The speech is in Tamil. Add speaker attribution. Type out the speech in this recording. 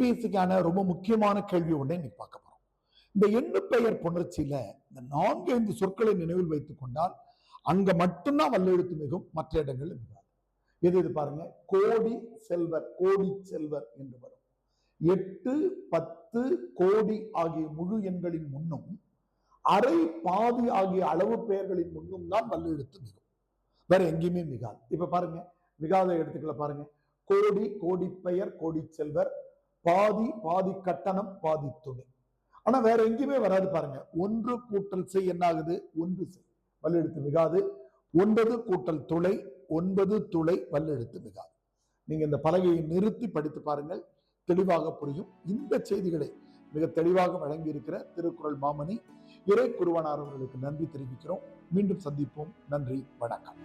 Speaker 1: டிஎன்பிஎஸ்சிக்கான ரொம்ப முக்கியமான கேள்வி ஒன்றை இன்னைக்கு பார்க்க போறோம். இந்த எண்ணு பெயர் புணர்ச்சியில இந்த 4-5 சொற்களை நினைவில் வைத்துக் கொண்டால் அங்க மட்டும்தான் வல்லெழுத்து மிகும், மற்ற இடங்களில் மிகாது. இது பாருங்க, கோடி செல்வர், கோடி செல்வர் என்று வரும். 8, 10, கோடி ஆகிய முழு எண்களின் முன்னும் அரை, பாதி ஆகிய அளவு பெயர்களின் முன்னும் தான் வல்லெழுத்து மிகும், வேற எங்கேயுமே மிகாது. இப்ப பாருங்க, மிகாத எழுத்துக்களை பாருங்க. கோடி, கோடி பெயர், கோடி செல்வர். பாதி, பாதி கட்டணம், பாதி துணி. ஆனா வேற எங்கேயுமே வராது பாருங்க. 1 கூட்டல் செய் என்ன ஆகுது? 1 செய், வல்லெழுத்து மிகாது. 9 கூட்டல் துளை, 9 துளை, வல்லெழுத்து மிகாது. நீங்க இந்த பலகையை நிறுத்தி படித்து பாருங்கள், தெளிவாக புரியும். இந்த செய்திகளை மிக தெளிவாக வழங்கி இருக்கிற திருக்குறள் மாமணி இறை குருவனார் அவர்களுக்கு நன்றி தெரிவிக்கிறோம். மீண்டும் சந்திப்போம். நன்றி, வணக்கம்.